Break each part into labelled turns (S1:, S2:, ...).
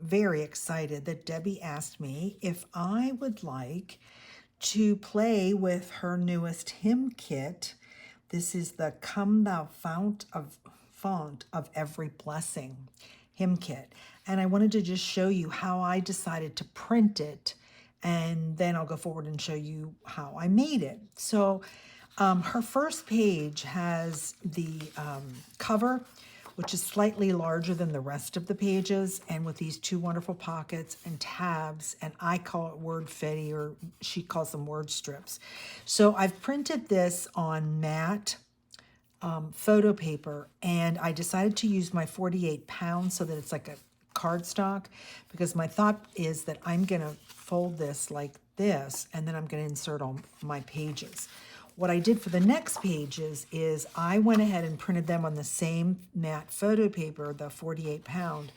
S1: very excited that Debbie asked me if I would like to play with her newest hymn kit. This is the Come Thou Fount of Every Blessing hymn kit. And I wanted to just show you how I decided to print it, and then I'll go forward and show you how I made it. So her first page has the cover, which is slightly larger than the rest of the pages, and with these two wonderful pockets and tabs, and I call it word fetty, or she calls them word strips. So I've printed this on matte photo paper, and I decided to use my 48 pounds so that it's like a cardstock, because my thought is that I'm gonna fold this like this, and then I'm gonna insert all my pages. What I did for the next pages is I went ahead and printed them on the same matte photo paper, the 48 pound,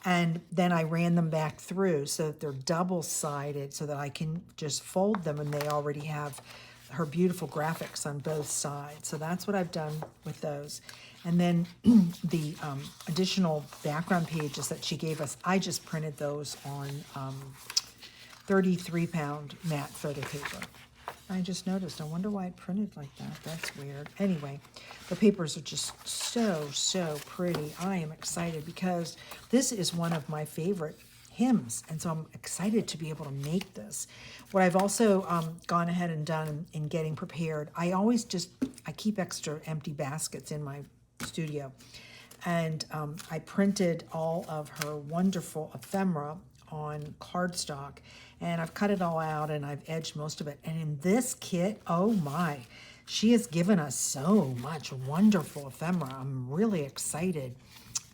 S1: and then I ran them back through so that they're double-sided so that I can just fold them, and they already have her beautiful graphics on both sides. So that's what I've done with those. And then the additional background pages that she gave us, I just printed those on 33 pound matte photo paper. I just noticed, I wonder why it printed like that. That's weird. Anyway, the papers are just so pretty. I am excited because this is one of my favorite hymns, and so I'm excited to be able to make this. What I've also gone ahead and done in getting prepared, I keep extra empty baskets in my studio, and I printed all of her wonderful ephemera on cardstock, and I've cut it all out and I've edged most of it. And in this kit, oh my, she has given us so much wonderful ephemera. I'm really excited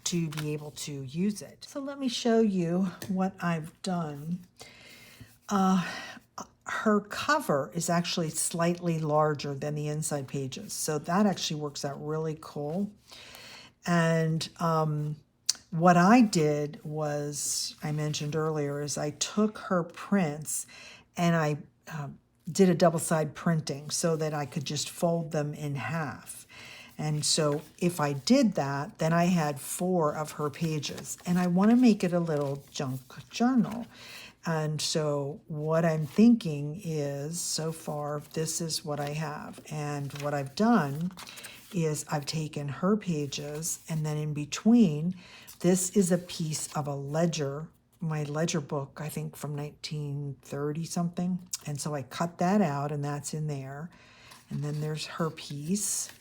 S1: to be able to use it. So let me show you what I've done. Her cover is actually slightly larger than the inside pages, so that actually works out really cool. And what I did was, I mentioned earlier, is I took her prints and I did a double-side printing so that I could just fold them in half. And so if I did that, then I had 4 of her pages, and I want to make it a little junk journal. And so what I'm thinking is, so far, this is what I have. And what I've done is I've taken her pages, and then in between, this is a piece of a ledger, my ledger book, I think from 1930 something. And so I cut that out, and that's in there. And then there's her piece.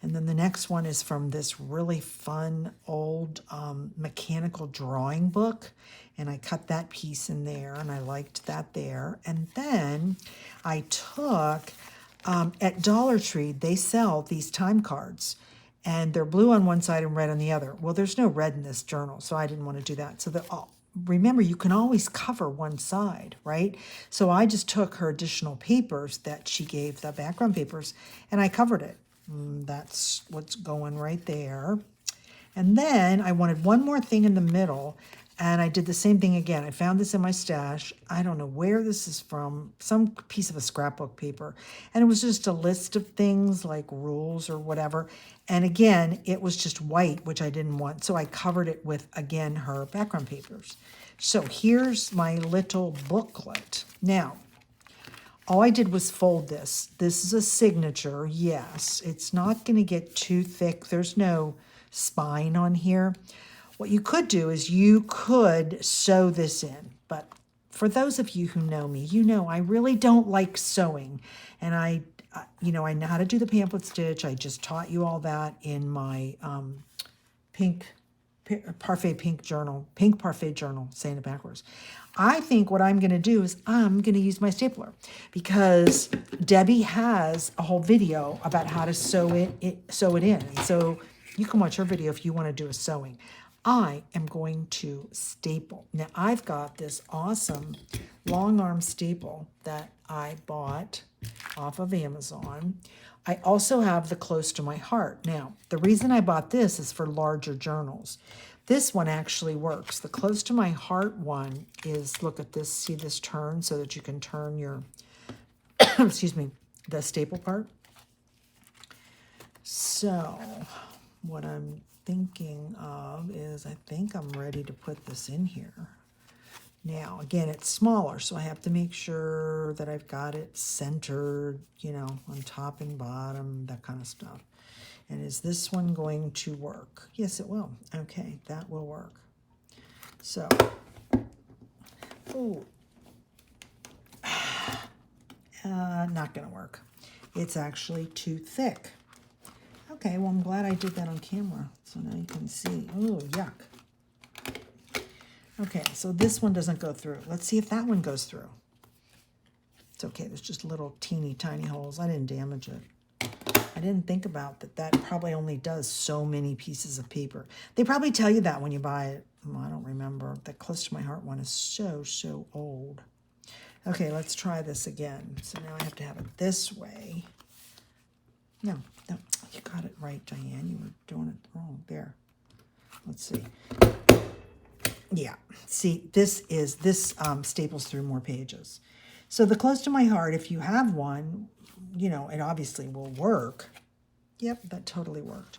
S1: And then the next one is from this really fun old mechanical drawing book. And I cut that piece in there, and I liked that there. And then I took, at Dollar Tree, they sell these time cards. And they're blue on one side and red on the other. Well, there's no red in this journal, so I didn't want to do that. So remember, you can always cover one side, right? So I just took her additional papers that she gave, the background papers, and I covered it. That's what's going right there. And then I wanted one more thing in the middle, and I did the same thing again. I found this in my stash. I don't know where this is from, some piece of a scrapbook paper. And it was just a list of things like rules or whatever. And again, it was just white, which I didn't want. So I covered it with, again, her background papers. So here's my little booklet. Now, all I did was fold this. This is a signature, yes. It's not going to get too thick. There's no spine on here. What you could do is you could sew this in. But for those of you who know me, you know I really don't like sewing. And I know how to do the pamphlet stitch. I just taught you all that in my pink parfait journal, saying it backwards. I think what I'm going to do is I'm going to use my stapler, because Debbie has a whole video about how to sew it in. And so you can watch her video if you want to do a sewing. I am going to staple. Now I've got this awesome long arm staple that I bought off of Amazon. I also have the Close to My Heart. Now, the reason I bought this is for larger journals. This one actually works. The Close to My Heart one is, look at this, see this turn so that you can turn your, excuse me, the staple part. So what I'm thinking of is I think I'm ready to put this in here. Now, again, it's smaller, so I have to make sure that I've got it centered, you know, on top and bottom, that kind of stuff. And is this one going to work? Yes, it will. Okay, that will work. So, oh, not going to work. It's actually too thick. Okay, well, I'm glad I did that on camera, so now you can see. Oh, yuck. Okay, so this one doesn't go through. Let's see if that one goes through. It's okay, there's just little teeny tiny holes. I didn't damage it. I didn't think about that. That probably only does so many pieces of paper. They probably tell you that when you buy it. Well, I don't remember. That Close to My Heart one is so old. Okay, let's try this again. So now I have to have it this way. No, you got it right, Diane. You were doing it wrong. There. Let's see. Yeah, see, this staples through more pages. So the Close to My Heart, if you have one, you know, it obviously will work. Yep, that totally worked.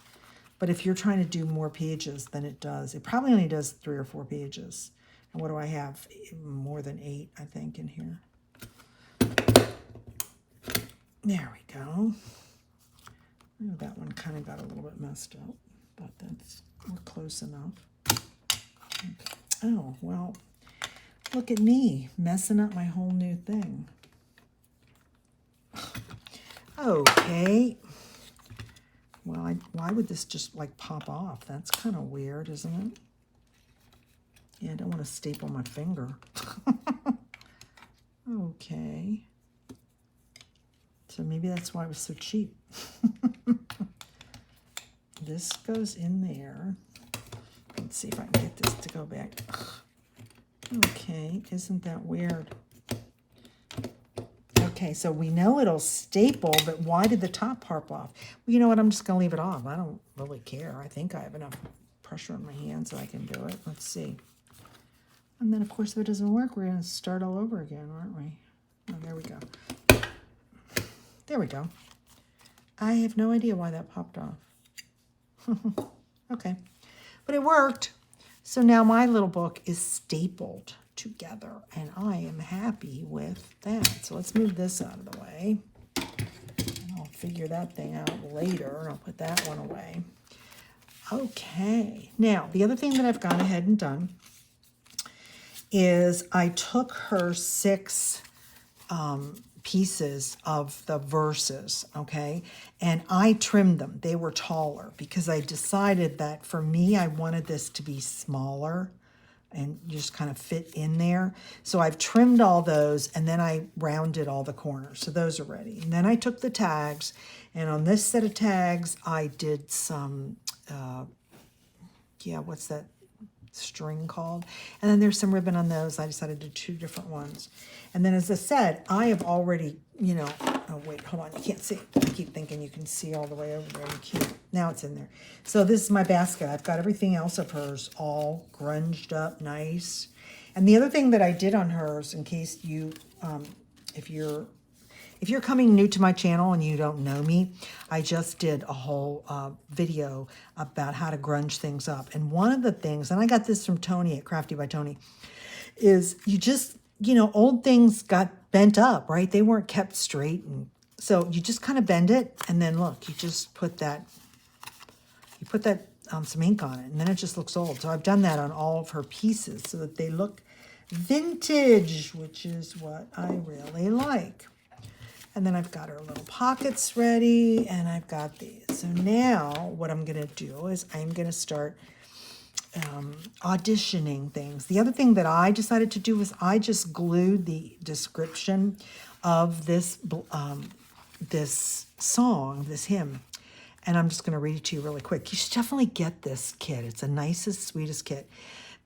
S1: But if you're trying to do more pages than it does, it probably only does 3 or 4 pages. And what do I have? More than 8, I think, in here. There we go. Oh, that one kind of got a little bit messed up, but we're close enough. Okay. Oh, well, look at me messing up my whole new thing. Okay. Well, why would this just like pop off? That's kind of weird, isn't it? Yeah, I don't want to staple my finger. Okay. So maybe that's why it was so cheap. This goes in there. Let's see if I can get this to go back. Okay, isn't that weird? Okay, so we know it'll staple, but why did the top pop off? Well, you know what? I'm just going to leave it off. I don't really care. I think I have enough pressure on my hands that I can do it. Let's see. And then, of course, if it doesn't work, we're going to start all over again, aren't we? Oh, there we go. There we go. I have no idea why that popped off. Okay. But it worked. So now my little book is stapled together, and I am happy with that. So let's move this out of the way. And I'll figure that thing out later, and I'll put that one away. Okay. Now, the other thing that I've gone ahead and done is I took her 6 pieces of the verses, okay, and I trimmed them. They were taller because I decided that for me, I wanted this to be smaller and just kind of fit in there. So I've trimmed all those, and then I rounded all the corners. So those are ready. And then I took the tags, and on this set of tags, I did some, what's that string called? And then there's some ribbon on those. I decided to do 2 different ones. And then, as I said, I have already, you know, oh, wait, hold on. You can't see. I keep thinking you can see all the way over there. You can't. Now it's in there. So this is my basket. I've got everything else of hers all grunged up nice. And the other thing that I did on hers, in case you, if you're coming new to my channel and you don't know me, I just did a whole video about how to grunge things up. And one of the things, and I got this from Tony at Crafty by Tony, is you just, you know, old things got bent up, right? They weren't kept straight. And so you just kind of bend it, and then look, you just put that, some ink on it, and then it just looks old. So I've done that on all of her pieces so that they look vintage, which is what I really like. And then I've got her little pockets ready, and I've got these. So now what I'm going to do is I'm going to start auditioning things. The other thing that I decided to do was I just glued the description of this song, this hymn, and I'm just going to read it to you really quick. You should definitely get this kit. It's the nicest, sweetest kit.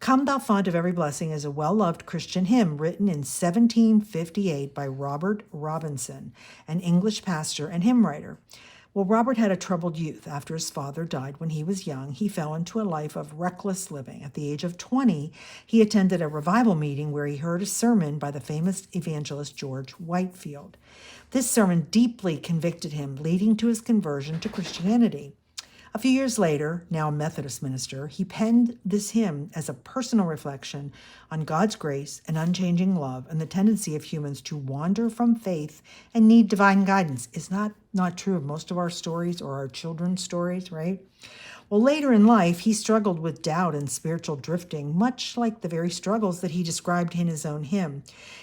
S1: Come Thou Fount of Every Blessing is a well-loved Christian hymn written in 1758 by Robert Robinson, an English pastor and hymn writer. Well, Robert had a troubled youth. After his father died when he was young, he fell into a life of reckless living. At the age of 20, he attended a revival meeting where he heard a sermon by the famous evangelist George Whitefield. This sermon deeply convicted him, leading to his conversion to Christianity. A few years later, now a Methodist minister, he penned this hymn as a personal reflection on God's grace and unchanging love and the tendency of humans to wander from faith and need divine guidance. Is not true of most of our stories or our children's stories, right? Well, later in life, he struggled with doubt and spiritual drifting, much like the very struggles that he described in his own hymn.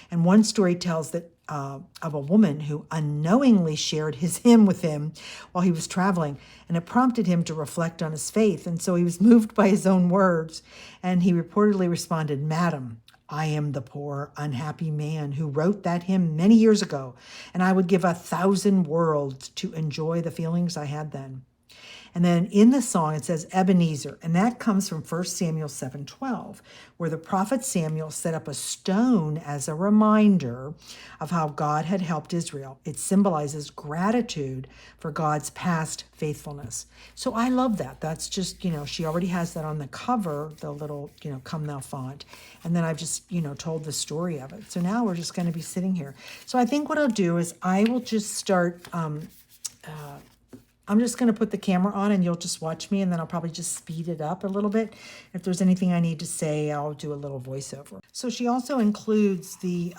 S1: And one story tells that of a woman who unknowingly shared his hymn with him while he was traveling, and it prompted him to reflect on his faith. And so he was moved by his own words, and he reportedly responded, "Madam, I am the poor, unhappy man who wrote that hymn many years ago, and I would give 1,000 worlds to enjoy the feelings I had then." And then in the song, it says Ebenezer, and that comes from 1 Samuel 7:12, where the prophet Samuel set up a stone as a reminder of how God had helped Israel. It symbolizes gratitude for God's past faithfulness. So I love that. That's just, she already has that on the cover, the little, Come Thou font. And then I've just, told the story of it. So now we're just going to be sitting here. So I think what I'll do is I will just start... I'm just going to put the camera on and you'll just watch me, and then I'll probably just speed it up a little bit. If there's anything I need to say, I'll do a little voiceover. So she also includes the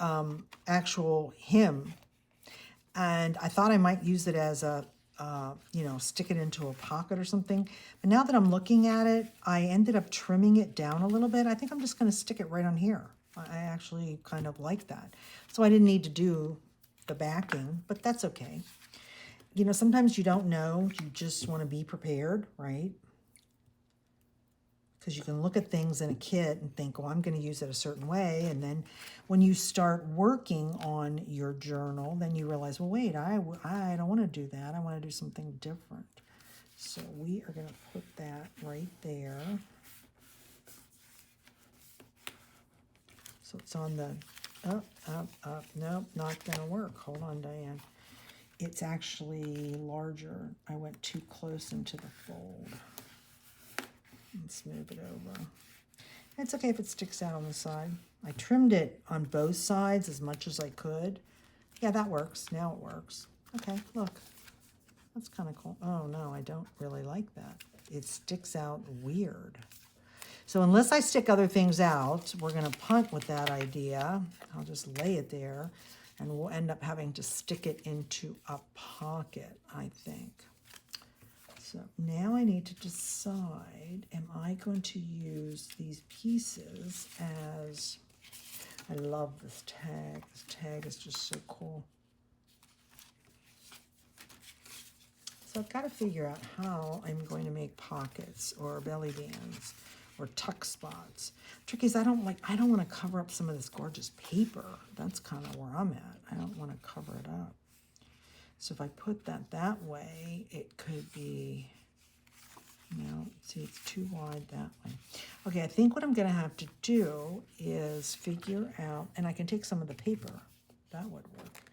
S1: actual hymn, and I thought I might use it as a, stick it into a pocket or something. But now that I'm looking at it, I ended up trimming it down a little bit. I think I'm just going to stick it right on here. I actually kind of like that. So I didn't need to do the backing, but that's okay. Sometimes you don't know. You just want to be prepared, right? Because you can look at things in a kit and think, well, I'm going to use it a certain way. And then when you start working on your journal, then you realize, well, wait, I don't want to do that. I want to do something different. So we are going to put that right there. So it's on the up. Nope, not going to work. Hold on, Diane. It's actually larger. I went too close into the fold. Let's move it over. It's okay if it sticks out on the side. I trimmed it on both sides as much as I could. Yeah, that works. Now it works. Okay, look. That's kind of cool. Oh, no, I don't really like that. It sticks out weird. So unless I stick other things out, we're going to punt with that idea. I'll just lay it there. And we'll end up having to stick it into a pocket, I think. So now I need to decide, am I going to use these pieces as, I love this tag. This tag is just so cool. So I've got to figure out how I'm going to make pockets or belly bands or tuck spots. Trick is I don't want to cover up some of this gorgeous paper. That's kind of where I'm at. I don't want to cover it up. So if I put that way, it could be, see, it's too wide that way. Okay, I think what I'm going to have to do is figure out, and I can take some of the paper. That would work.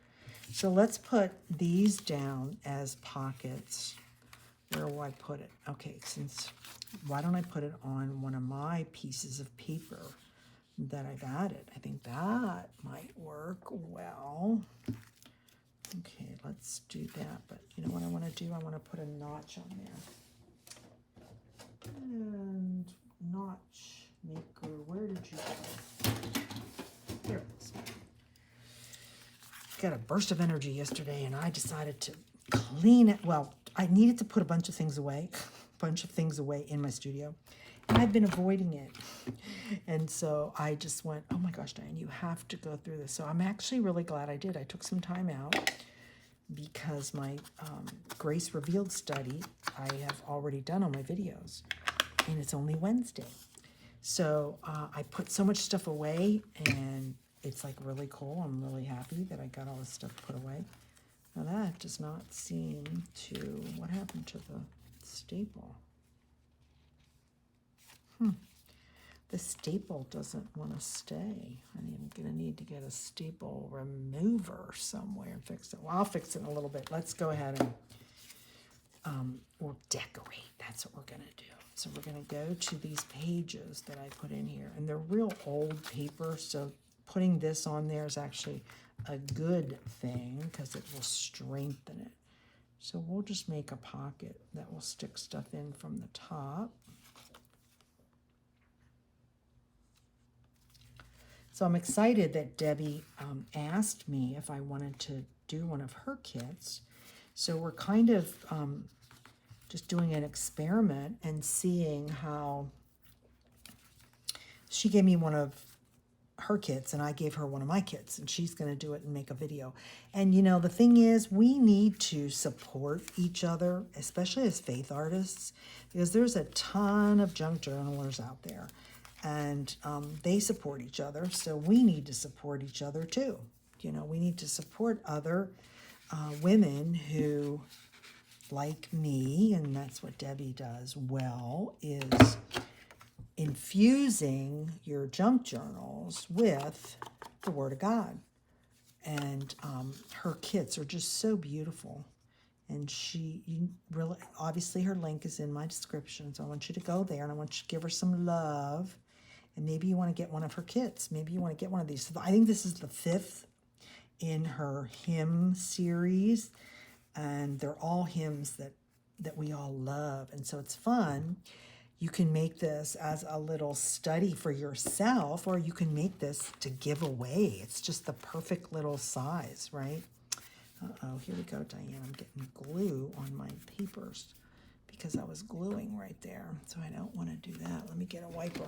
S1: So let's put these down as pockets. Where will I put it? Okay, why don't I put it on one of my pieces of paper that I've added? I think that might work well. Okay, let's do that. But you know what I want to do? I want to put a notch on there. And notch maker, where did you go? Here it is. Got a burst of energy yesterday, and I decided to clean it. Well, I needed to put a bunch of things away in my studio, and I've been avoiding it. And so I just went, oh my gosh, Diane, you have to go through this. So I'm actually really glad I did. I took some time out because my Grace Revealed study I have already done on my videos, and it's only Wednesday. So I put so much stuff away, and it's like really cool. I'm really happy that I got all this stuff put away. Now that does not seem to, what happened to the staple? The staple doesn't want to stay. I'm going to need to get a staple remover somewhere and fix it. Well, I'll fix it in a little bit. Let's go ahead and we'll decorate. That's what we're going to do. So we're going to go to these pages that I put in here. And they're real old paper, so putting this on there is actually a good thing because it will strengthen it. So we'll just make a pocket that will stick stuff in from the top. So I'm excited that Debbie asked me if I wanted to do one of her kits. So we're kind of just doing an experiment and seeing how she gave me one of her kits and I gave her one of my kits, and she's going to do it and make a video. And you know, the thing is, we need to support each other, especially as faith artists, because there's a ton of junk journalers out there, and they support each other. So we need to support each other too. You know, we need to support other women who, like me, and that's what Debbie does well, is infusing your junk journals with the Word of God. And her kits are just so beautiful. And you really, obviously her link is in my description, so I want you to go there and I want you to give her some love. And maybe you want to get one of her kits. Maybe you want to get one of these. So I think this is the 5th in her hymn series, and they're all hymns that we all love. And so it's fun. You can make this as a little study for yourself, or you can make this to give away. It's just the perfect little size, right? Uh-oh, here we go, Diane. I'm getting glue on my papers because I was gluing right there. So I don't want to do that. Let me get a wiper.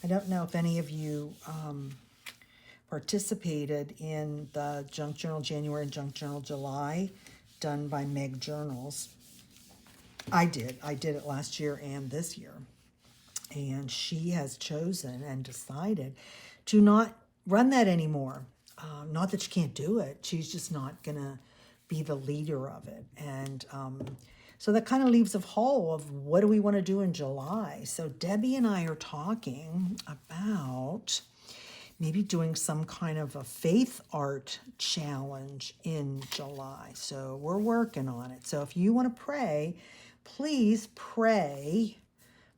S1: I don't know if any of you participated in the Junk Journal January and Junk Journal July done by Meg Journals. I did it last year and this year. And she has chosen and decided to not run that anymore. Not that she can't do it. She's just not going to be the leader of it. And so that kind of leaves a hole of what do we want to do in July. So Debbie and I are talking about maybe doing some kind of a faith art challenge in July. So we're working on it. So if you want to pray, please pray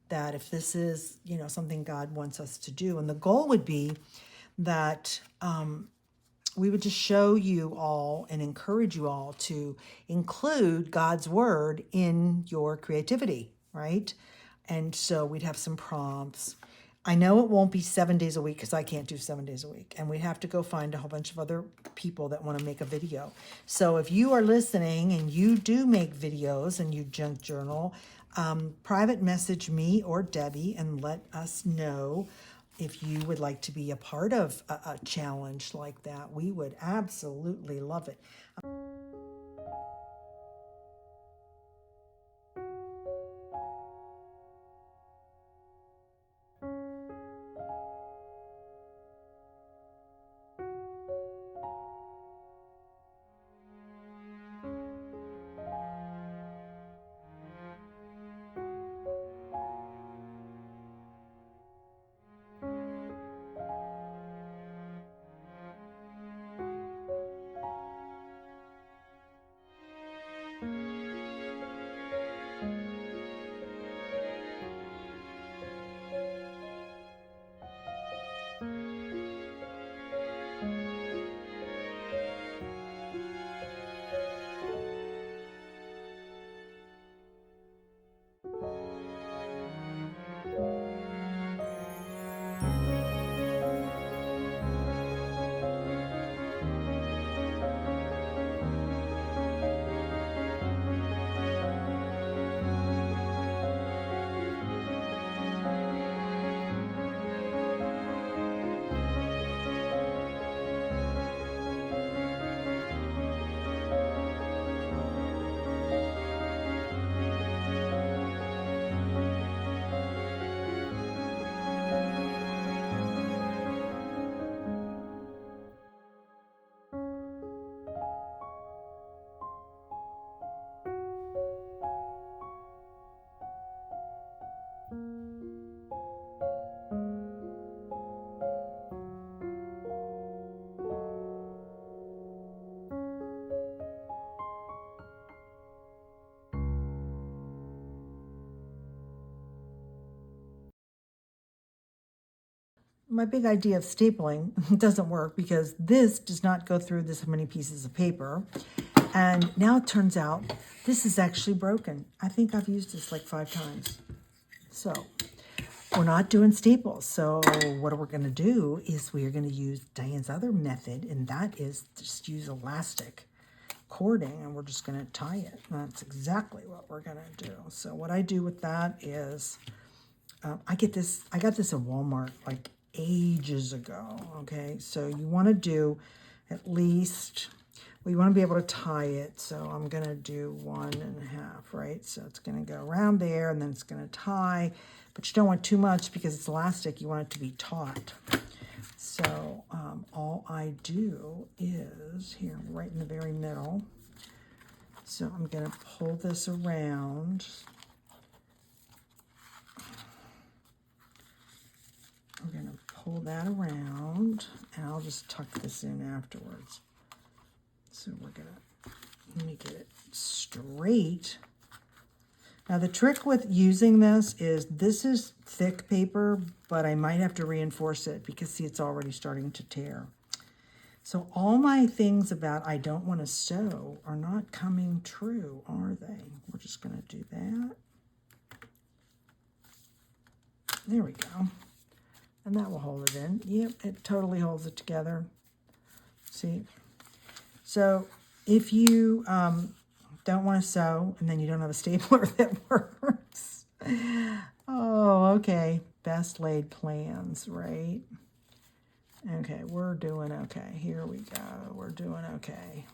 S1: that if this is, you know, something God wants us to do. And the goal would be that we would just show you all and encourage you all to include God's word in your creativity, right? And so we'd have some prompts. I know it won't be 7 days a week because I can't do 7 days a week. And we have to go find a whole bunch of other people that want to make a video. So if you are listening and you do make videos and you junk journal, private message me or Debbie and let us know if you would like to be a part of a challenge like that. We would absolutely love it. my big idea of stapling doesn't work because this does not go through this many pieces of paper. And now it turns out this is actually broken. I think I've used this like 5 times. So we're not doing staples. So what we're going to do is we're going to use Diane's other method, and that is just use elastic cording, and we're just going to tie it. That's exactly what we're going to do. So what I do with that is I got this at Walmart like ages ago. Okay, so you want to do at least, well, you want to be able to tie it. So I'm going to do 1.5, right? So it's going to go around there, and then it's going to tie, but you don't want too much because it's elastic. You want it to be taut. So all I do is here, right in the very middle. So I'm going to pull this around. I'm going to pull that around, and I'll just tuck this in afterwards. So we're going to, let me get it straight. Now the trick with using this is thick paper, but I might have to reinforce it because see, it's already starting to tear. So all my things about I don't want to sew are not coming true, are they? We're just going to do that. There we go. And that will hold it in. Yep, it totally holds it together. See? So if you don't want to sew and then you don't have a stapler that works. Oh, okay. Best laid plans, right? Okay, we're doing okay. Here we go. We're doing okay.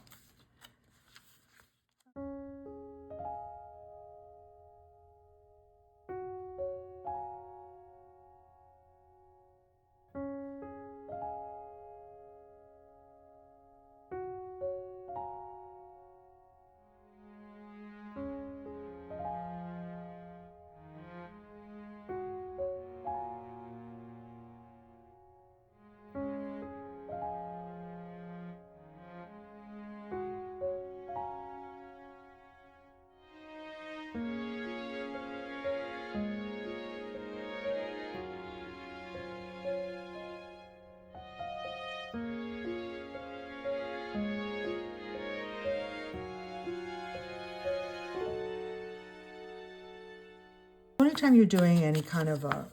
S1: Anytime you're doing any kind of a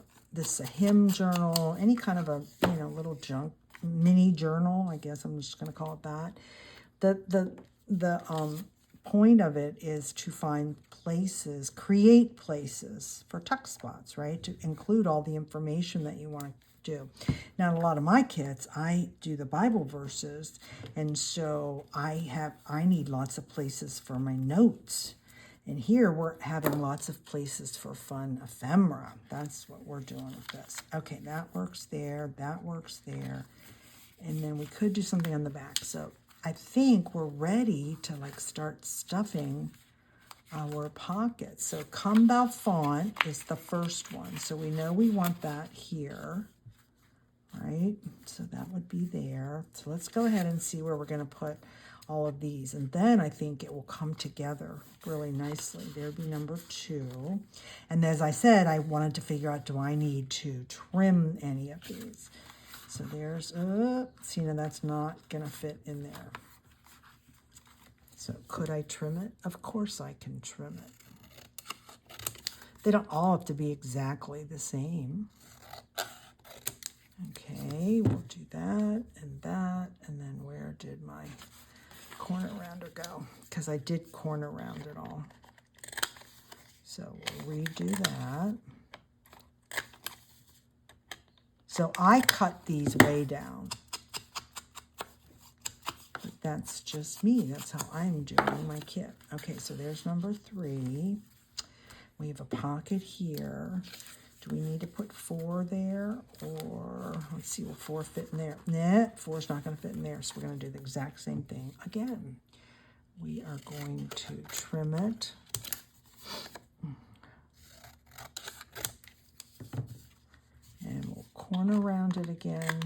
S1: hymn journal, any kind of a little mini journal, I guess I'm just going to call it that. The point of it is to find places, create places for tuck spots, right? To include all the information that you want to do. Now, in a lot of my kits, I do the Bible verses, and so I need lots of places for my notes. And here we're having lots of places for fun ephemera. That's what we're doing with this. Okay, that works there, that works there. And then we could do something on the back. So I think we're ready to like start stuffing our pockets. So Come Thou Fount is the first one. So we know we want that here, right? So that would be there. So let's go ahead and see where we're going to put all of these, and then I think it will come together really nicely. There'd be number 2. And as I said, I wanted to figure out, do I need to trim any of these? So there's, see, now that's not gonna fit in there. So could I trim it? Of course I can trim it. They don't all have to be exactly the same. Okay, we'll do that, and then where did my corner rounder go? Because I did corner round it all. So we'll redo that. So I cut these way down. But that's just me. That's how I'm doing my kit. Okay, so there's number 3. We have a pocket here. Do we need to put 4 there? Or, let's see, will 4 fit in there? Nah, 4 is not going to fit in there, so we're going to do the exact same thing again. We are going to trim it. And we'll corner round it again.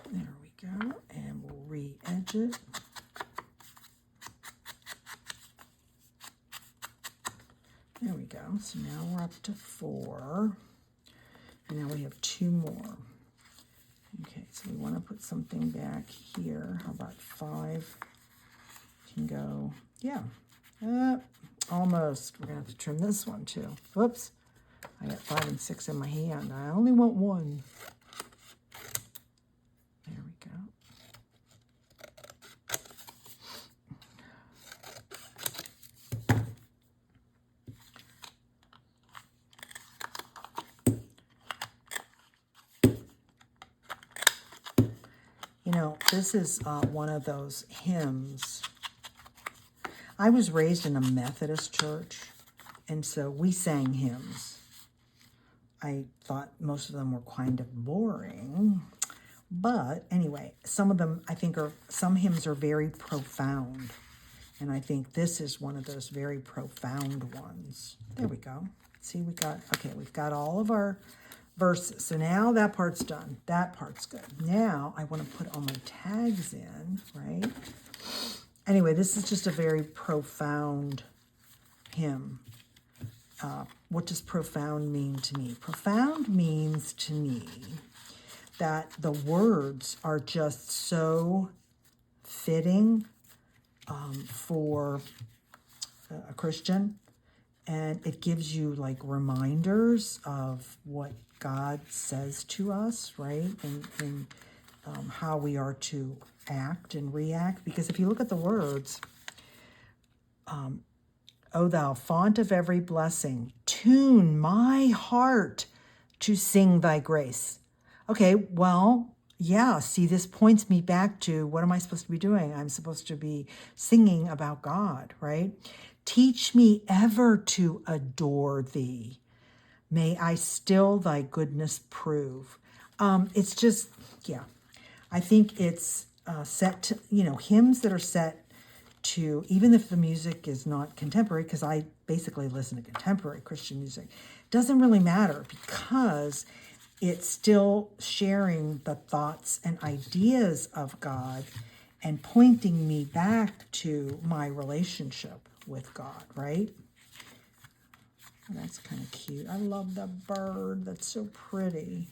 S1: There we go. And we'll re-edge it. There we go. So now we're up to 4. And now we have 2 more. Okay, so we want to put something back here. How about 5? Can go, yeah, almost. We're going to have to trim this one too. Whoops. I got 5 and 6 in my hand. I only want 1. There we go. You know, this is one of those hymns. I was raised in a Methodist church, and so we sang hymns. I thought most of them were kind of boring, but anyway, some of them I think some hymns are very profound, and I think this is one of those very profound ones. There we go. See, we've got all of our verses. So now that part's done. That part's good. Now I want to put all my tags in, right? Anyway, this is just a very profound hymn. What does profound mean to me? Profound means to me that the words are just so fitting for a Christian, and it gives you like reminders of what God says to us, right? And how we are to act and react. Because if you look at the words, O thou font of every blessing, tune my heart to sing thy grace. Okay, well, yeah, see, this points me back to what am I supposed to be doing? I'm supposed to be singing about God, right? Teach me ever to adore thee. May I still thy goodness prove. It's just, yeah, I think it's set to, hymns that are set to, even if the music is not contemporary, because I basically listen to contemporary Christian music, doesn't really matter because it's still sharing the thoughts and ideas of God and pointing me back to my relationship with God, right? That's kind of cute. I love the bird. That's so pretty.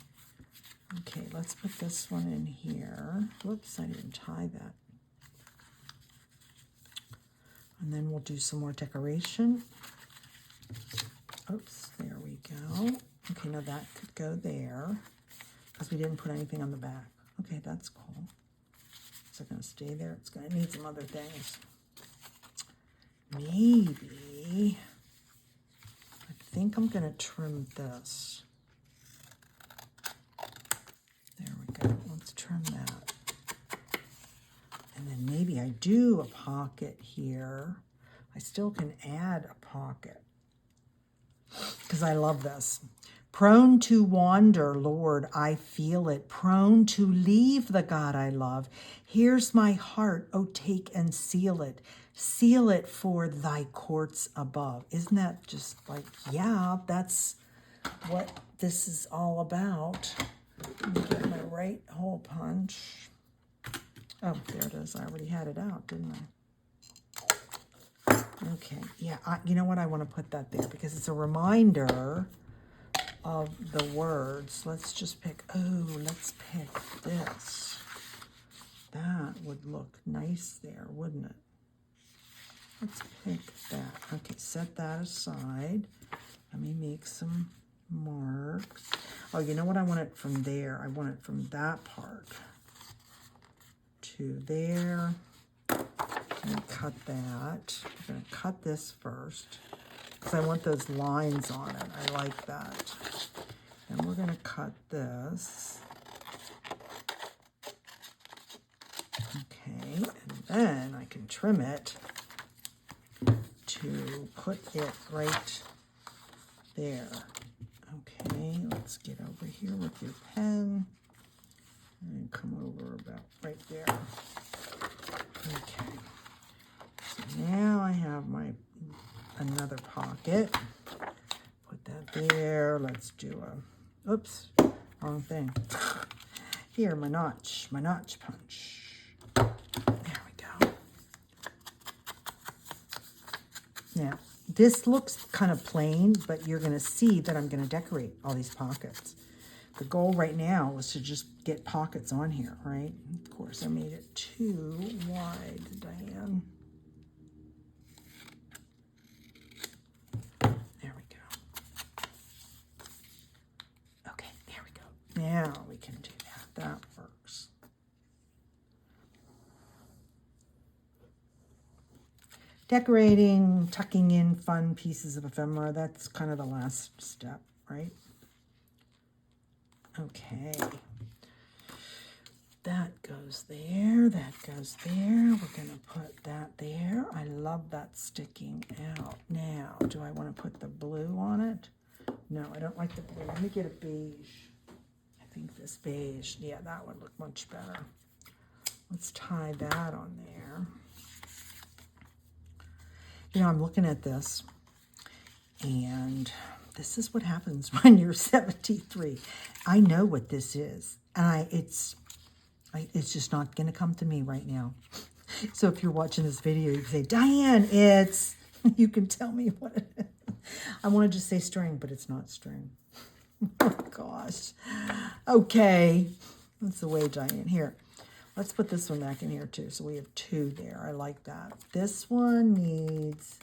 S1: Okay, let's put this one in here. Whoops, I didn't tie that. And then we'll do some more decoration. Oops, there we go. Okay, now that could go there because we didn't put anything on the back. Okay, that's cool. Is it going to stay there? It's going to need some other things. Maybe, I think I'm going to trim this. There we go. Let's trim that. And then maybe I do a pocket here. I still can add a pocket because I love this. Prone to wander, Lord, I feel it. Prone to leave the God I love. Here's my heart, oh, take and seal it. Seal it for thy courts above. Isn't that just like, yeah, that's what this is all about. Let me get my right hole punch. Oh, there it is. I already had it out, didn't I? Okay, yeah, you know what? I want to put that there because it's a reminder of the words. Let's just pick, let's pick this. That would look nice there, wouldn't it? Let's pick that. Okay, set that aside. Let me make some marks. Oh, you know what? I want it from there. I want it from that part to there. I'm going to cut that. I'm going to cut this first because I want those lines on it. I like that. And we're going to cut this. Okay, and then I can trim it to put it right there. Okay, let's get over here with your pen and come over about right there. Okay, so now I have my another pocket. Put that there. Let's do a, oops, wrong thing. Here, my notch punch. There we go. Now, This looks kind of plain, but you're going to see that I'm going to decorate all these pockets. The goal right now was to just get pockets on here, right? Of course, I made it too wide, Diane. There we go. Okay, there we go. Now we can do that. That works. Decorating, tucking in fun pieces of ephemera, that's kind of the last step, right? Okay. That goes there, that goes there. We're going to put that there. I love that sticking out. Now, do I want to put the blue on it? No, I don't like the blue. Let me get a beige. I think this beige, yeah, that would look much better. Let's tie that on there. You know, I'm looking at this, and this is what happens when you're 73. I know what this is, and it's just not going to come to me right now. So if you're watching this video, you can say, Diane, it's, you can tell me what it is. I want to just say string, but it's not string. Oh, gosh. Okay. That's the way, Diane. Here. Let's put this one back in here too. So we have two there. I like that. This one needs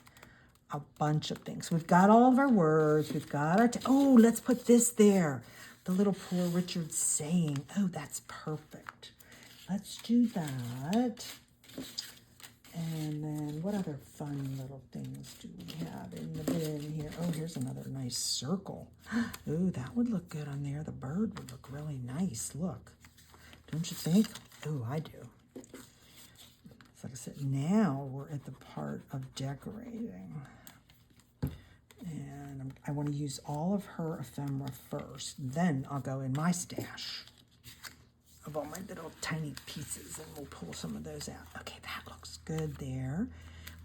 S1: a bunch of things. We've got all of our words. We've got our... oh, let's put this there. The little Poor Richard saying. Oh, that's perfect. Let's do that. And then what other fun little things do we have in the bin here? Oh, here's another nice circle. Oh, that would look good on there. The bird would look really nice. Look. Don't you think? Oh, I do. So like I said, now we're at the part of decorating. And I want to use all of her ephemera first. Then I'll go in my stash of all my little tiny pieces, and we'll pull some of those out. Okay, that looks good there.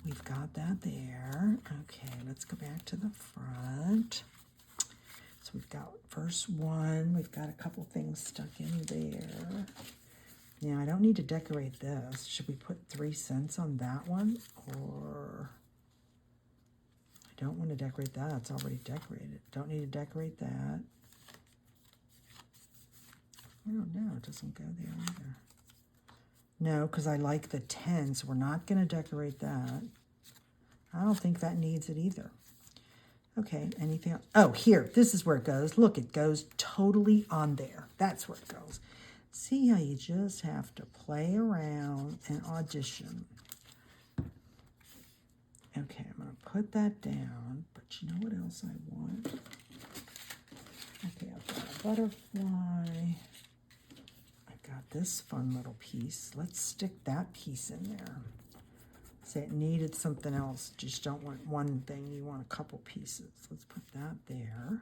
S1: We've got that there. Okay, let's go back to the front. So we've got verse 1. We've got a couple things stuck in there. Now, I don't need to decorate this. Should we put 3 cents on that one? Or I don't want to decorate that. It's already decorated. Don't need to decorate that. I don't know. It doesn't go there either. No, because I like the 10, so we're not going to decorate that. I don't think that needs it either. Okay, anything else? Oh, here. This is where it goes. Look, it goes totally on there. That's where it goes. See how you just have to play around and audition. Okay, I'm going to put that down, but you know what else I want? Okay, I've got a butterfly. I've got this fun little piece. Let's stick that piece in there. Say it needed something else. Just don't want one thing. You want a couple pieces. Let's put that there.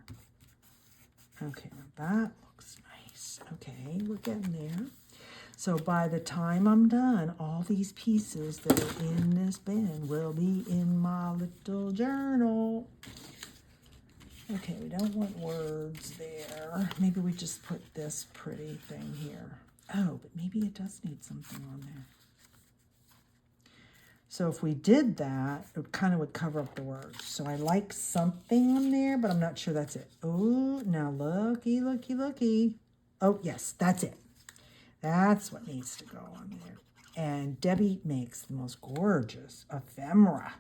S1: Okay, now that looks nice. Okay, we're getting there. So by the time I'm done, all these pieces that are in this bin will be in my little journal. Okay, we don't want words there. Maybe we just put this pretty thing here. Oh, but maybe it does need something on there. So if we did that, it kind of would cover up the words. So I like something on there, but I'm not sure that's it. Oh, now looky, looky, looky. Oh, yes, that's it. That's what needs to go on there. And Debbie makes the most gorgeous ephemera.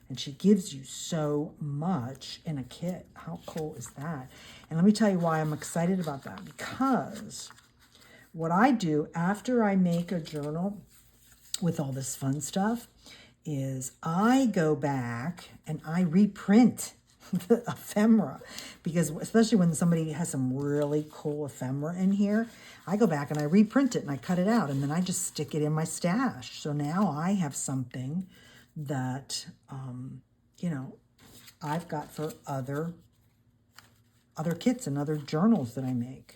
S1: And she gives you so much in a kit. How cool is that? And let me tell you why I'm excited about that. Because what I do after I make a journal with all this fun stuff is I go back and I reprint the ephemera, because especially when somebody has some really cool ephemera in here, I go back and I reprint it and I cut it out and then I just stick it in my stash. So now I have something that, you know, I've got for other kits and other journals that I make.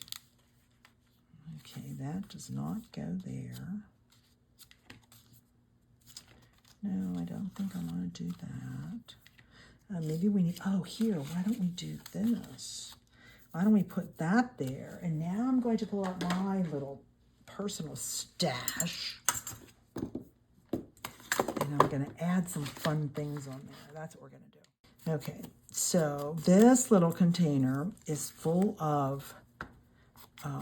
S1: Okay, that does not go there. No, I don't think I want to do that. Maybe we need, oh, here, why don't we do this? Why don't we put that there? And now I'm going to pull out my little personal stash. And I'm going to add some fun things on there. That's what we're going to do. Okay, so this little container is full of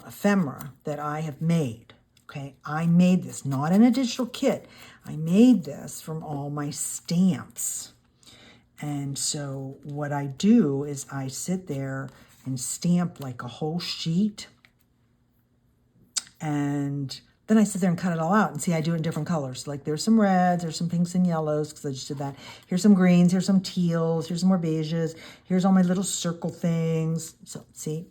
S1: ephemera that I have made. Okay, I made this, not in a digital kit. I made this from all my stamps. And so what I do is I sit there and stamp like a whole sheet. And then I sit there and cut it all out. And see, I do it in different colors. Like there's some reds, there's some pinks and yellows, because I just did that. Here's some greens, here's some teals, here's some more beiges. Here's all my little circle things. So see?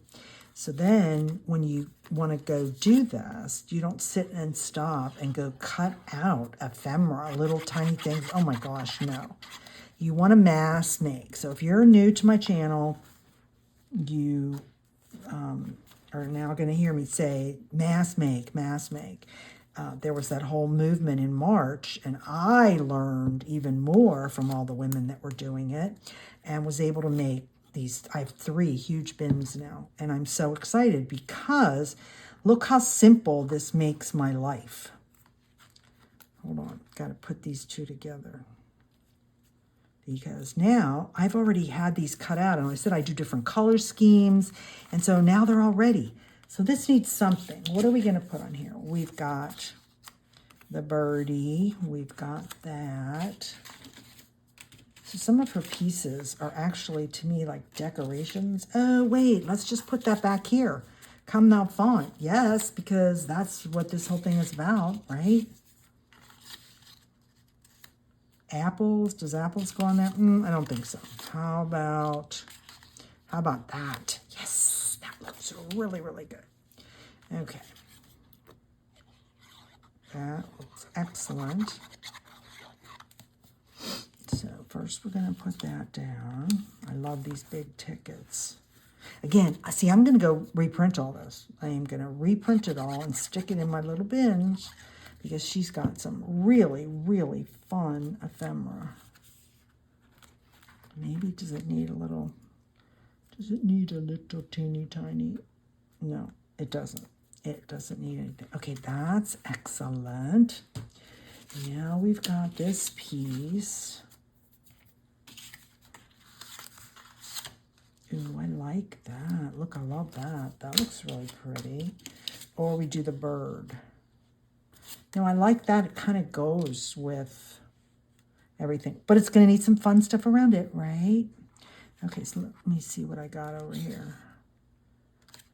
S1: So then when you want to go do this, you don't sit and stop and go cut out ephemera, little tiny things. Oh my gosh, no. You want to mass make. So if you're new to my channel, you are now going to hear me say mass make, mass make. There was that whole movement in March, and I learned even more from all the women that were doing it and was able to make these. I have 3 huge bins now, and I'm so excited because look how simple this makes my life. Hold on, got to put these 2 together. Because now I've already had these cut out, and I said I do different color schemes, and so now they're all ready. So this needs something. What are we going to put on here? We've got the birdie. We've got that. So some of her pieces are actually, to me, like decorations. Oh, wait, let's just put that back here. Come Thou Fount. Yes, because that's what this whole thing is about, right? Apples. Does apples go on there? I don't think so. How about that? Yes, that looks really, really good. Okay. That looks excellent. So first we're going to put that down. I love these big tickets. Again, see, I'm going to go reprint all this. I am going to reprint it all and stick it in my little bins, because she's got some really, really fun ephemera. Maybe does it need a little teeny tiny? No, it doesn't. It doesn't need anything. Okay, that's excellent. Now we've got this piece. Ooh, I like that. Look, I love that. That looks really pretty. Or we do the bird. No, I like that. It kind of goes with everything. But it's going to need some fun stuff around it, right? Okay, so let me see what I got over here.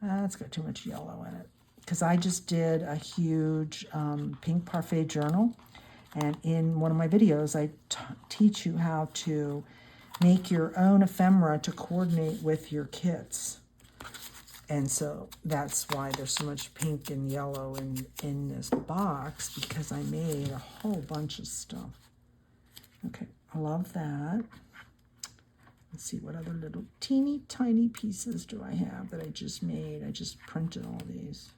S1: It's got too much yellow in it. Because I just did a huge pink parfait journal. And in one of my videos, I teach you how to make your own ephemera to coordinate with your kits. And so that's why there's so much pink and yellow in this box, because I made a whole bunch of stuff. Okay, I love that. Let's see, what other little teeny tiny pieces do I have that I just made? I just printed all these.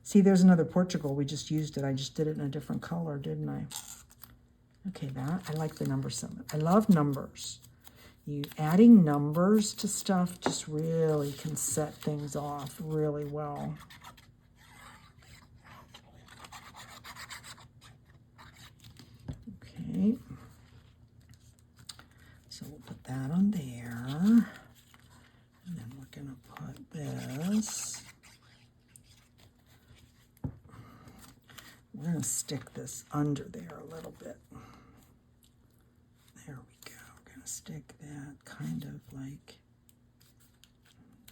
S1: See, there's another Portugal. We just used it. I just did it in a different color, didn't I? Okay, that, I like the number 7. I love numbers. Adding numbers to stuff just really can set things off really well. Okay. So we'll put that on there. And then we're going to put this. We're going to stick this under there a little bit. There we go. We're going to stick that kind of like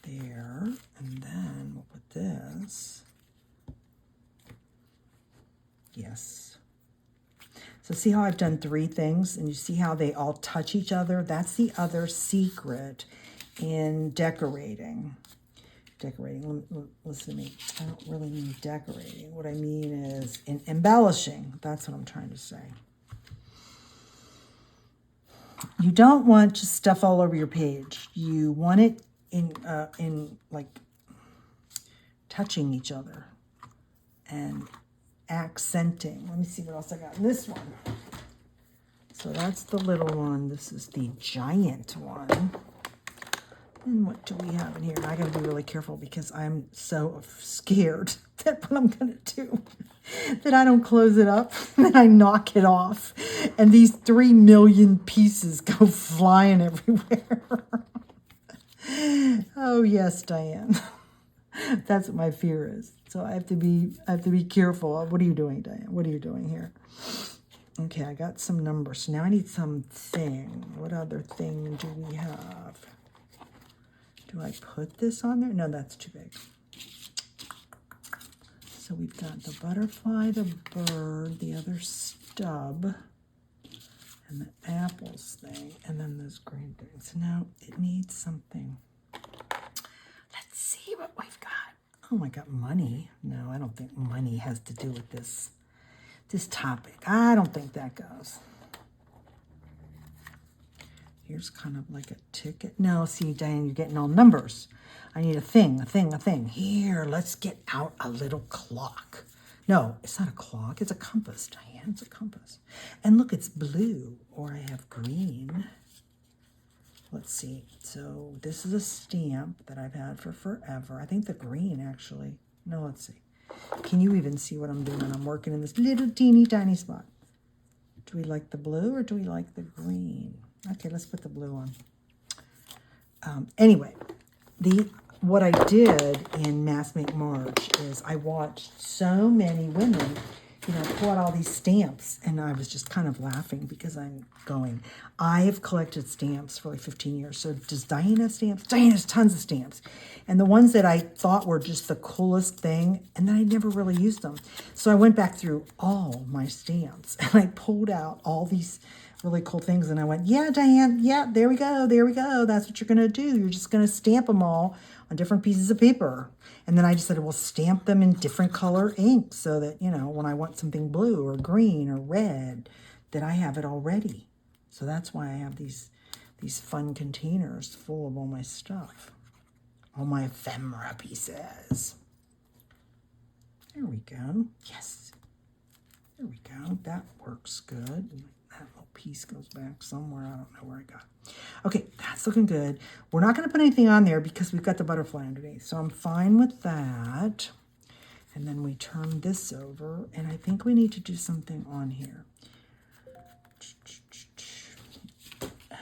S1: there. And then we'll put this. Yes. So see how I've done 3 things, and you see how they all touch each other? That's the other secret in decorating. Listen to me. I don't really mean decorating. What I mean is in embellishing. That's what I'm trying to say. You don't want just stuff all over your page. You want it in like touching each other and accenting. Let me see what else I got in this one. So that's the little one. This is the giant one. And what do we have in here? I got to be really careful because I'm so scared that what I'm going to do, that I don't close it up, and I knock it off, and these 3 million pieces go flying everywhere. Oh yes, Diane. That's what my fear is. So I have to be careful. What are you doing, Diane? What are you doing here? Okay, I got some numbers. Now I need something. What other thing do we have? Do I put this on there? No, that's too big. So we've got the butterfly, the bird, the other stub, and the apples thing, and then those green things. Now it needs something. Let's see what we've got. Oh, I got money. No, I don't think money has to do with this topic. I don't think that goes. Here's kind of like a ticket. No, see, Diane, you're getting all numbers. I need a thing. Here, let's get out a little clock. No, it's not a clock. It's a compass, Diane. It's a compass. And look, it's blue, or I have green. Let's see. So this is a stamp that I've had for forever. I think the green, actually. No, let's see. Can you even see what I'm doing? I'm working in this little teeny tiny spot. Do we like the blue or do we like the green? Okay, let's put the blue on. Anyway, what I did in Mass Make March is I watched so many women, pull out all these stamps, and I was just kind of laughing because I'm going, I have collected stamps for like 15 years. So does Diane have stamps? Diane has tons of stamps. And the ones that I thought were just the coolest thing, and then I never really used them. So I went back through all my stamps, and I pulled out all these really cool things, and I went, yeah, Diane, yeah, there we go. That's what you're going to do. You're just going to stamp them all on different pieces of paper. And then I decided, well, stamp them in different color ink so that, when I want something blue or green or red, that I have it already. So that's why I have these fun containers full of all my stuff, all my ephemera pieces. There we go. Yes. There we go. That works good. That little piece goes back somewhere. I don't know where I got it. Okay, that's looking good. We're not going to put anything on there because we've got the butterfly underneath. So I'm fine with that. And then we turn this over. And I think we need to do something on here.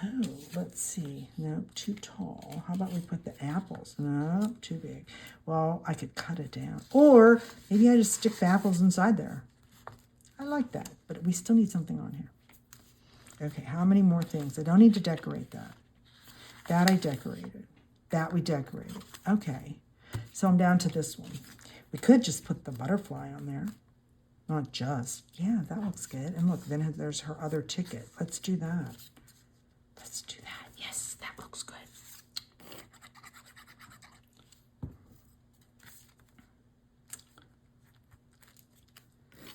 S1: Oh, let's see. Nope, too tall. How about we put the apples? Nope, too big. Well, I could cut it down. Or maybe I just stick the apples inside there. I like that, but we still need something on here. Okay, how many more things? I don't need to decorate that. That I decorated. That we decorated. Okay, so I'm down to this one. We could just put the butterfly on there. Not just. Yeah, that looks good. And look, then there's her other ticket. Let's do that. Let's do that. Yes, that looks good.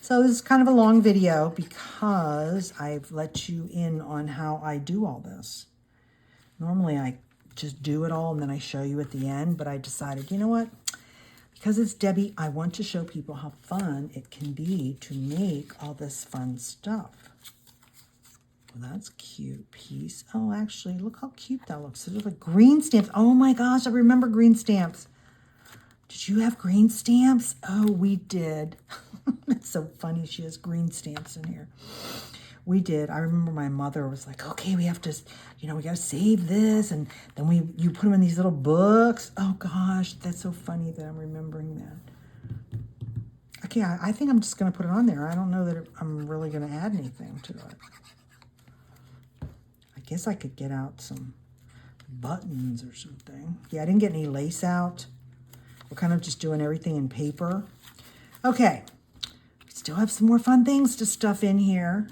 S1: So this is kind of a long video because I've let you in on how I do all this. Normally I just do it all and then I show you at the end, but I decided, you know what? Because it's Debbie, I want to show people how fun it can be to make all this fun stuff. Well, that's a cute piece. Oh, actually, look how cute that looks. They're like green stamps. Oh my gosh, I remember green stamps. Did you have green stamps? Oh, we did. It's so funny. She has green stamps in here. We did. I remember my mother was like, okay, we have to, we got to save this. And then you put them in these little books. Oh gosh, that's so funny that I'm remembering that. Okay, I think I'm just going to put it on there. I don't know that I'm really going to add anything to it. I guess I could get out some buttons or something. Yeah, I didn't get any lace out. We're kind of just doing everything in paper. Okay, we still have some more fun things to stuff in here.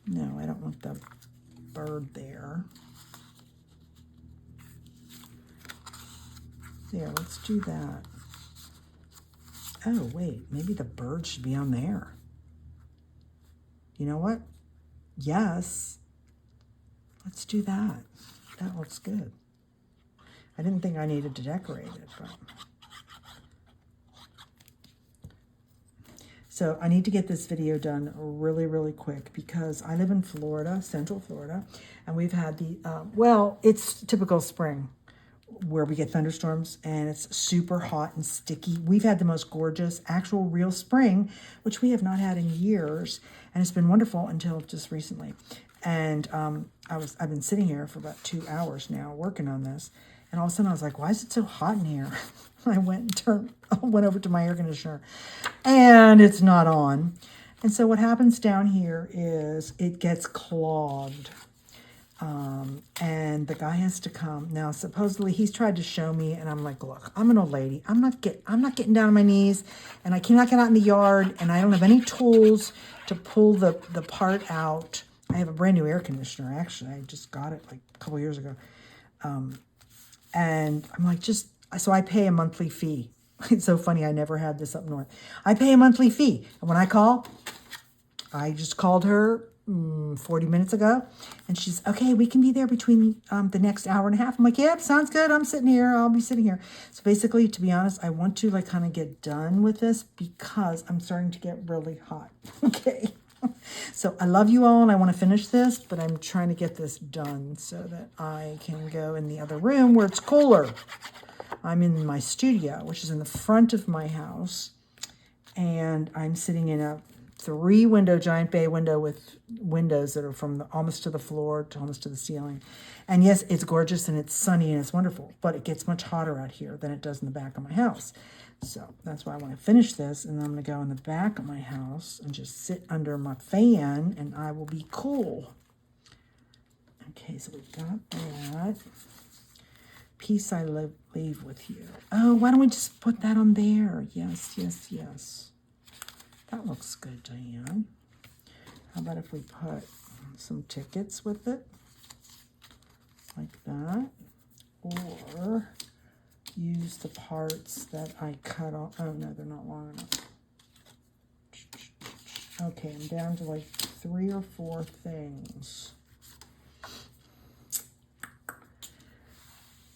S1: No, I don't want the bird there. There, let's do that. Oh, wait, maybe the bird should be on there. You know what? Yes. Let's do that. That looks good. I didn't think I needed to decorate it, but. So I need to get this video done really, really quick because I live in Florida, Central Florida, and we've had the, well, it's typical spring where we get thunderstorms and it's super hot and sticky. We've had the most gorgeous actual real spring, which we have not had in years, and it's been wonderful until just recently. And I've been sitting here for about 2 hours now working on this, and all of a sudden I was like, why is it so hot in here? I went over to my air conditioner and it's not on. And so what happens down here is it gets clogged. And the guy has to come. Now, supposedly he's tried to show me, and I'm like, look, I'm an old lady. I'm not getting down on my knees, and I cannot get out in the yard, and I don't have any tools to pull the part out. I have a brand new air conditioner, actually. I just got it like a couple years ago. And I'm like, so I pay a monthly fee. It's so funny. I never had this up north. I pay a monthly fee. And when I just called her 40 minutes ago, and she's, okay, we can be there between the next hour and a half. I'm like, yep, sounds good. I'm sitting here. I'll be sitting here. So basically, to be honest, I want to like kind of get done with this because I'm starting to get really hot. Okay. So I love you all and I want to finish this, but I'm trying to get this done so that I can go in the other room where it's cooler. I'm in my studio, which is in the front of my house, and I'm sitting in a 3-window giant bay window with windows that are from almost to the floor to almost to the ceiling. And yes, it's gorgeous and it's sunny and it's wonderful, but it gets much hotter out here than it does in the back of my house. So that's why I want to finish this, and then I'm going to go in the back of my house and just sit under my fan, and I will be cool. Okay, so we've got that. Peace I leave with you. Oh, why don't we just put that on there? Yes, yes, yes. That looks good, Diane. How about if we put some tickets with it? Like that. Or use the parts that I cut off. Oh, no, they're not long enough. Okay, I'm down to like 3 or 4 things.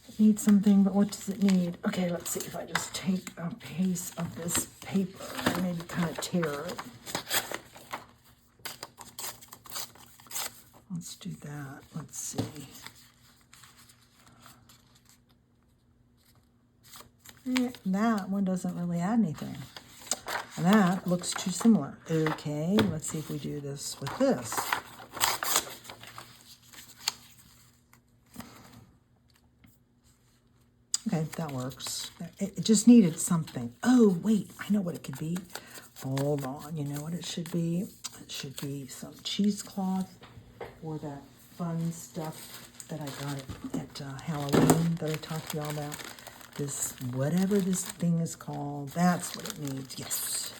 S1: It needs something, but what does it need? Okay, let's see if I just take a piece of this paper and maybe kind of tear it. Let's do that. Let's see. That one doesn't really add anything. And that looks too similar. Okay, let's see if we do this with this. Okay, that works. It just needed something. Oh, wait, I know what it could be. Hold on, you know what it should be? It should be some cheesecloth or that fun stuff that I got at Halloween that I talked to y'all about. This, whatever this thing is called, that's what it needs. Yes.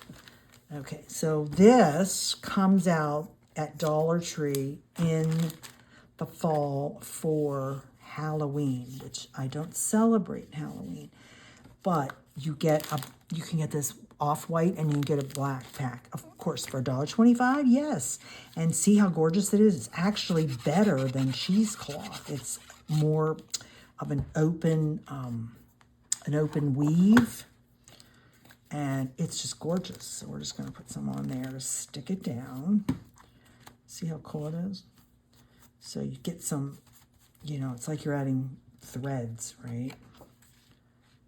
S1: Okay, so this comes out at Dollar Tree in the fall for Halloween, which I don't celebrate Halloween, but you can get this off-white and you can get a black pack, of course, for $1.25. Yes, and see how gorgeous it is. It's actually better than cheesecloth. It's more of an open weave, and it's just gorgeous. So we're just going to put some on there to stick it down. See how cool it is? So you get some, you know, it's like you're adding threads, right?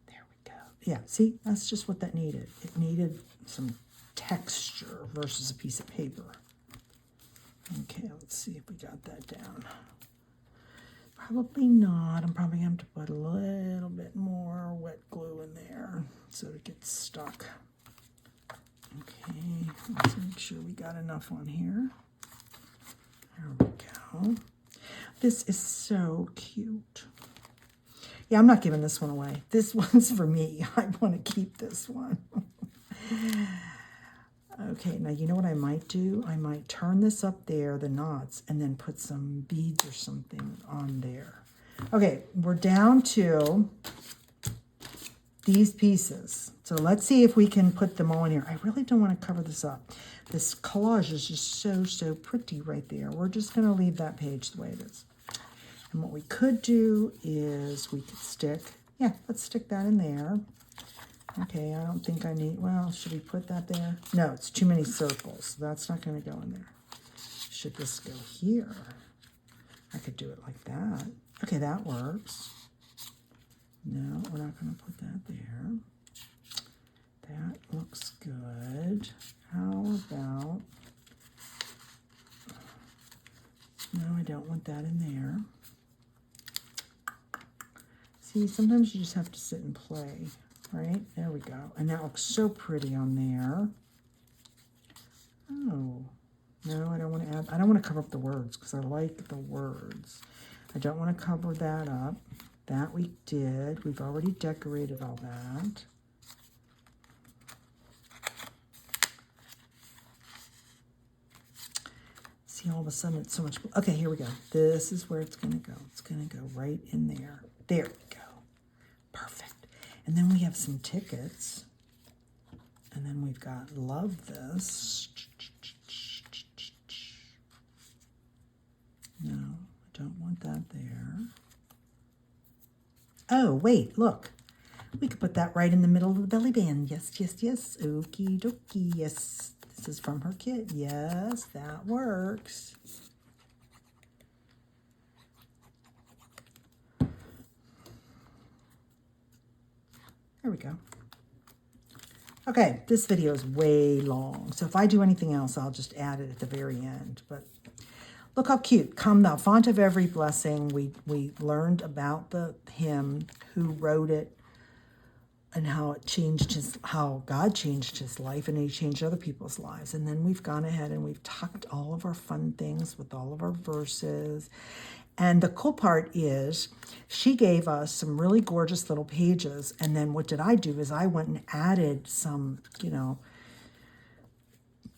S1: There we go. Yeah, see, that's just what that needed. It needed some texture versus a piece of paper. Okay, let's see if we got that down. Probably not. I'm probably going to have to put a little bit more wet glue in there so it gets stuck. Okay, let's make sure we got enough on here. There we go. This is so cute. Yeah, I'm not giving this one away. This one's for me. I want to keep this one. Okay, now you know what I might do? I might turn this up there, the knots, and then put some beads or something on there. Okay, we're down to these pieces. So let's see if we can put them all in here. I really don't want to cover this up. This collage is just so pretty right there. We're just going to leave that page the way it is. And what we could do is we could stick, let's stick that in there. Okay, I don't think I need, well, should we put that there? No, it's too many circles. That's not going to go in there. Should this go here? I could do it like that. Okay, that works. No, we're not going to put that there. That looks good. How about, no, I don't want that in there. See, sometimes you just have to sit and play, right? There we go. And that looks so pretty on there. Oh, no, I don't want to add, I don't want to cover up the words because I like the words. I don't want to cover that up. That we did. We've already decorated all that. See, all of a sudden it's so much, okay, here we go. This is where it's going to go. It's going to go right in there. There we go. Perfect. And then we have some tickets. And then we've got love this. No, I don't want that there. Oh, wait, look. We could put that right in the middle of the belly band. Yes, yes, yes. Okie dokie. Yes. This is from her kit. Yes, that works. There we go. Okay, this video is way long. So if I do anything else, I'll just add it at the very end. But look how cute. Come thou fount of every blessing. We learned about the hymn, who wrote it, and how it changed how God changed his life, and he changed other people's lives. And then we've gone ahead and we've tucked all of our fun things with all of our verses. And the cool part is she gave us some really gorgeous little pages. And then what did I do is I went and added some,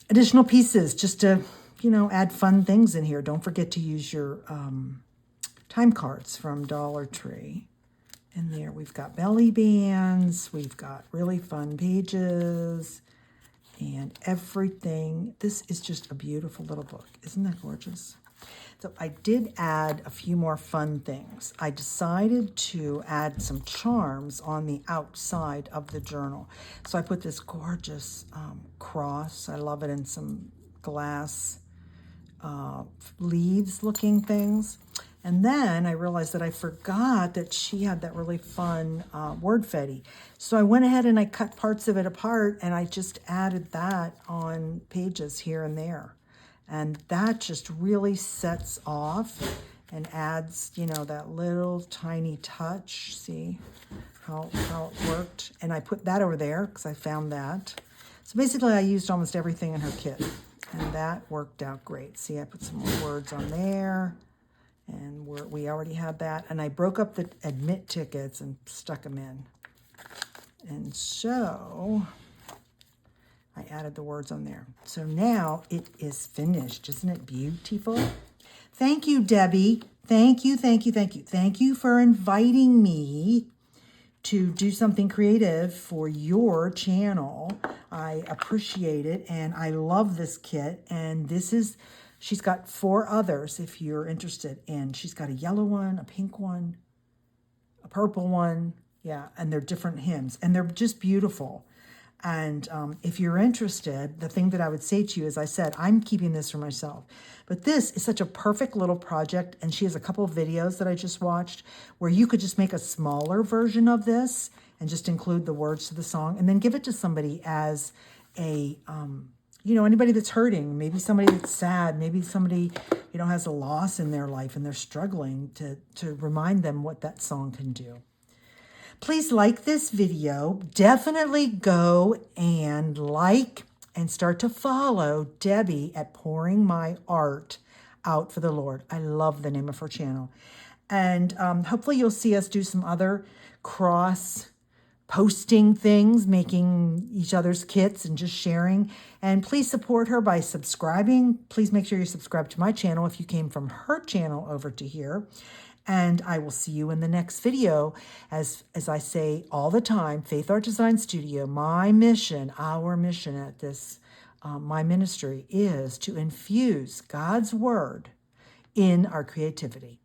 S1: additional pieces just to, add fun things in here. Don't forget to use your time cards from Dollar Tree. In there, we've got belly bands, we've got really fun pages, and everything. This is just a beautiful little book. Isn't that gorgeous? So I did add a few more fun things. I decided to add some charms on the outside of the journal. So I put this gorgeous cross. I love it in some glass leaves looking things. And then I realized that I forgot that she had that really fun word fetty. So I went ahead and I cut parts of it apart and I just added that on pages here and there. And that just really sets off and adds, that little tiny touch. See how it worked? And I put that over there because I found that. So basically I used almost everything in her kit. And that worked out great. See, I put some more words on there. And we already had that. And I broke up the admit tickets and stuck them in. And so I added the words on there. So now it is finished. Isn't it beautiful? Thank you, Debbie. Thank you, thank you, thank you. Thank you for inviting me to do something creative for your channel. I appreciate it. And I love this kit. And this is... She's got 4 others if you're interested in. She's got a yellow one, a pink one, a purple one. Yeah, and they're different hymns. And they're just beautiful. And if you're interested, the thing that I would say to you is, I said, I'm keeping this for myself. But this is such a perfect little project. And she has a couple of videos that I just watched where you could just make a smaller version of this and just include the words to the song and then give it to somebody as a... anybody that's hurting, maybe somebody that's sad, maybe somebody, has a loss in their life and they're struggling to remind them what that song can do. Please like this video. Definitely go and like and start to follow Debbie at Pouring My Art Out for the Lord. I love the name of her channel. And hopefully you'll see us do some other cross posting things, making each other's kits and just sharing. And please support her by subscribing. Please make sure you subscribe to my channel if you came from her channel over to here. And I will see you in the next video. As I say all the time, Faithart Design Studio, my mission, our mission at this, my ministry is to infuse God's word in our creativity.